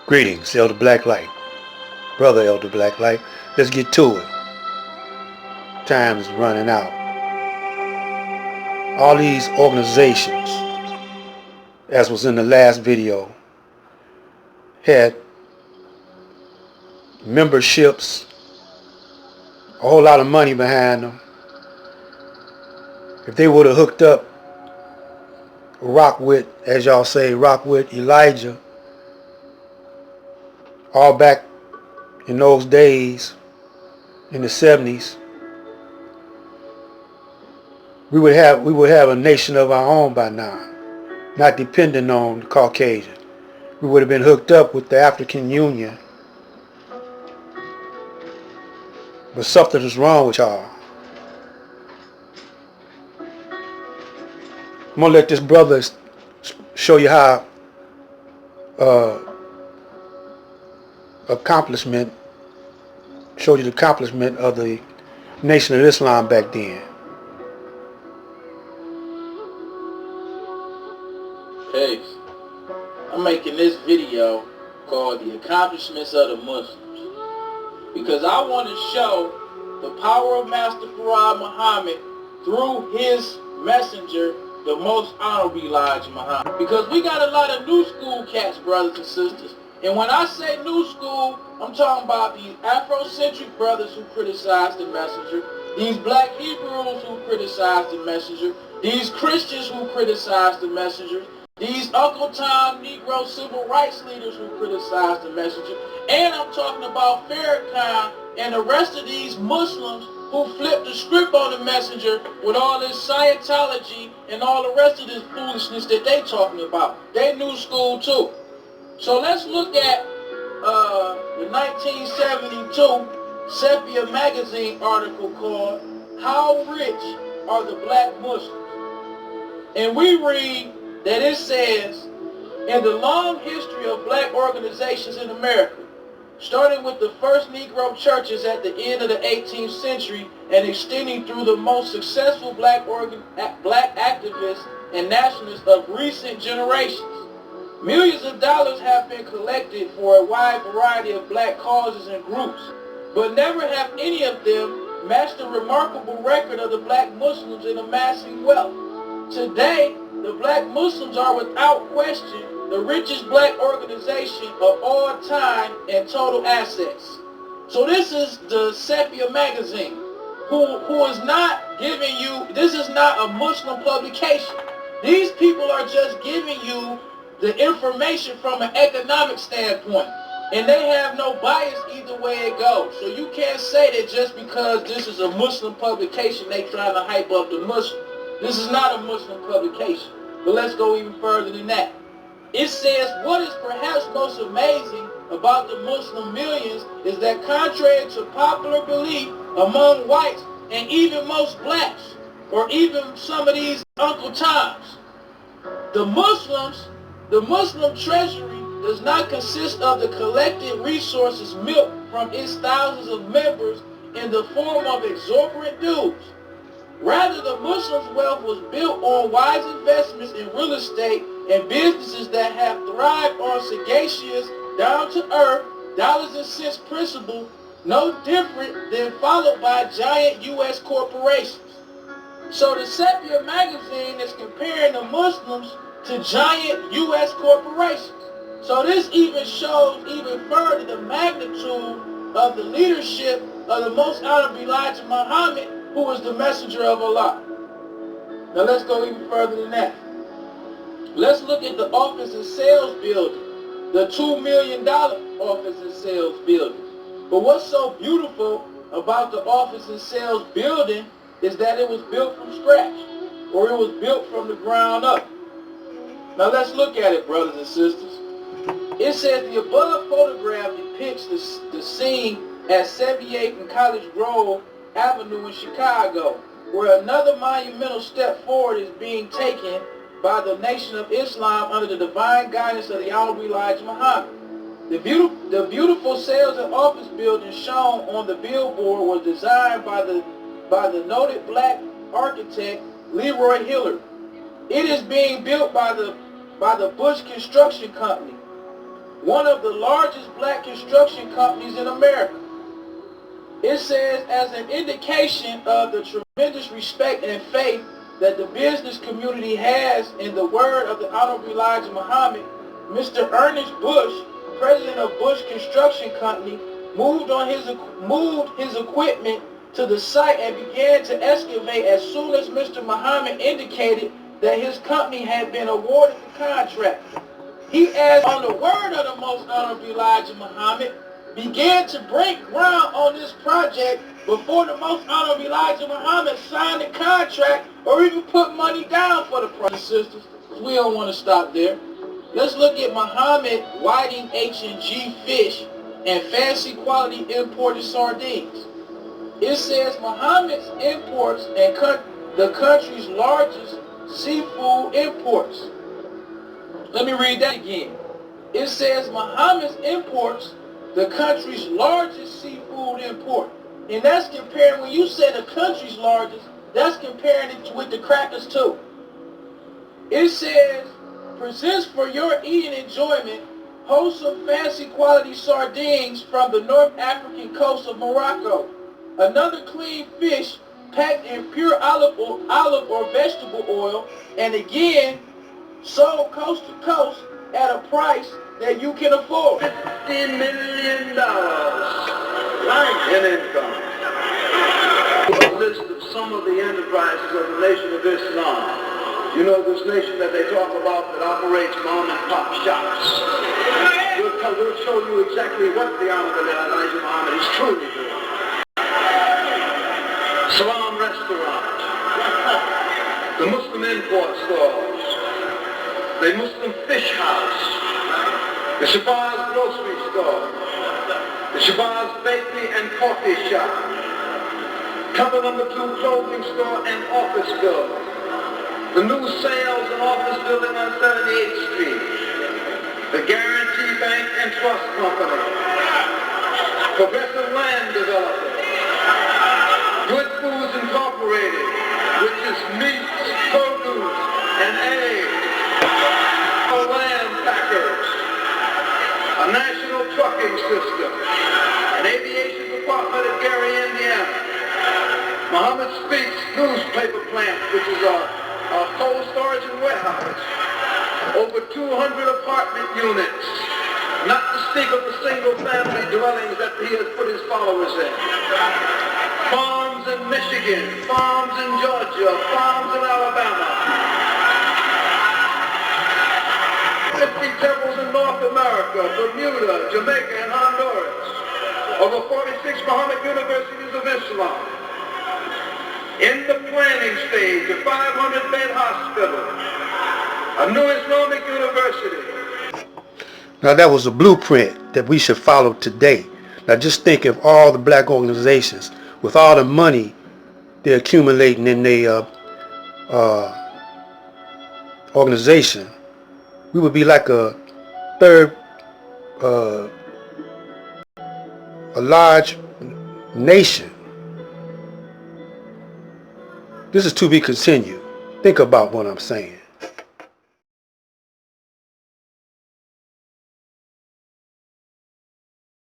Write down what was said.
Greetings, Elder Blacklight, Brother Elder Blacklight. Let's get to it. Time's running out. All these organizations, as was in the last video, had memberships, a whole lot of money behind them. If they would have hooked up rock with, as y'all say, rock with Elijah, all back in those days, in the 70s, we would have a nation of our own by now, not depending on the Caucasian. We would have been hooked up with the African Union. But something is wrong with y'all. I'm gonna let this brother show you how show you the accomplishment of the Nation of Islam back then. Hey, I'm making this video called The Accomplishments of the Muslims because I want to show the power of Master Farad Muhammad through his messenger, the most honorable Elijah Muhammad. Because we got a lot of new school cats, brothers and sisters. And when I say new school, I'm talking about these Afrocentric brothers who criticize the messenger, these black Hebrews who criticize the messenger, these Christians who criticize the messenger, these Uncle Tom Negro civil rights leaders who criticize the messenger, and I'm talking about Farrakhan and the rest of these Muslims who flipped the script on the messenger with all this Scientology and all the rest of this foolishness that they talking about. They new school too. So let's look at the 1972 Sepia magazine article called How Rich Are the Black Muslims? And we read that it says, in the long history of black organizations in America, starting with the first Negro churches at the end of the 18th century and extending through the most successful black activists and nationalists of recent generations, millions of dollars have been collected for a wide variety of black causes and groups, but never have any of them matched the remarkable record of the black Muslims in amassing wealth. Today, the black Muslims are without question the richest black organization of all time in total assets. So this is the Sepia magazine, who is not giving you, this is not a Muslim publication. These people are just giving you the information from an economic standpoint. And they have no bias either way it goes. So you can't say that just because this is a Muslim publication, they trying to hype up the Muslim. This is not a Muslim publication. But let's go even further than that. It says, what is perhaps most amazing about the Muslim millions is that contrary to popular belief among whites and even most blacks, or even some of these Uncle Toms, the Muslim treasury does not consist of the collected resources milked from its thousands of members in the form of exorbitant dues. Rather, the Muslims' wealth was built on wise investments in real estate and businesses that have thrived on sagacious, down-to-earth, dollars and cents principle, no different than followed by giant U.S. corporations. So the Sepia magazine is comparing the Muslims to giant U.S. corporations. So this even shows even further the magnitude of the leadership of the most honorable Elijah Muhammad, who is the messenger of Allah. Now let's go even further than that. Let's look at the office and sales building, the $2 million office and sales building. But what's so beautiful about the office and sales building is that it was built from scratch, or it was built from the ground up. Now let's look at it, brothers and sisters. It says the above photograph depicts the scene at 78th and College Grove Avenue in Chicago, where another monumental step forward is being taken by the Nation of Islam under the divine guidance of the Honorable Elijah Muhammad. The beautiful sales and office building shown on the billboard was designed by the noted black architect Leroy Hillard. It is being built by the Bush Construction Company. one of the largest black construction companies in America. It says, as an indication of the tremendous respect and faith that the business community has in the word of the Honorable Elijah Muhammad, Mr. Ernest Bush, president of Bush Construction Company, moved his equipment to the site and began to excavate as soon as Mr. Muhammad indicated that his company had been awarded the contract. He asked, on the word of the Most Honorable Elijah Muhammad, began to break ground on this project before the Most Honorable Elijah Muhammad signed the contract or even put money down for the project. Sisters, we don't want to stop there. Let's look at Muhammad Whiting H&G Fish and fancy quality imported sardines. It says Muhammad's imports and the country's largest seafood imports. Let me read that again. It says Muhammad's imports the country's largest seafood import. And that's comparing, when you say the country's largest, that's comparing it with the crackers too. It says, presents for your eating enjoyment wholesome fancy quality sardines from the North African coast of Morocco. Another clean fish packed in pure olive or vegetable oil, and again, sold coast to coast at a price that you can afford. $50 million in income. A list of some of the enterprises of the Nation of Islam. You know this nation that they talk about that operates mom and pop shops. We'll show you exactly what the Honorable Elijah Muhammad is truly doing. Salam Restaurant, the Muslim import stores, the Muslim fish house, the Shabazz grocery store, the Shabazz bakery and coffee shop, cover number 2 clothing store and office building, the new sales and office building on 38th Street, the Guarantee Bank and Trust Company, Progressive Land Development, Good Foods Incorporated, which is meats, produce, and eggs, land packers, a national trucking system, an aviation department at Gary, Indiana, Muhammad Speaks newspaper plant, which is a cold storage and warehouse, over 200 apartment units, not to speak of the single-family dwellings that he has put his followers in. Farms in Michigan, farms in Georgia, farms in Alabama. 50 temples in North America, Bermuda, Jamaica, and Honduras. Over 46 Muhammad universities of Islam. In the planning stage, a 500-bed hospital, a new Islamic university. Now that was a blueprint that we should follow today. Now just think of all the black organizations with all the money they're accumulating in their organization. We would be like a third, a large nation. This is to be continued. Think about what I'm saying.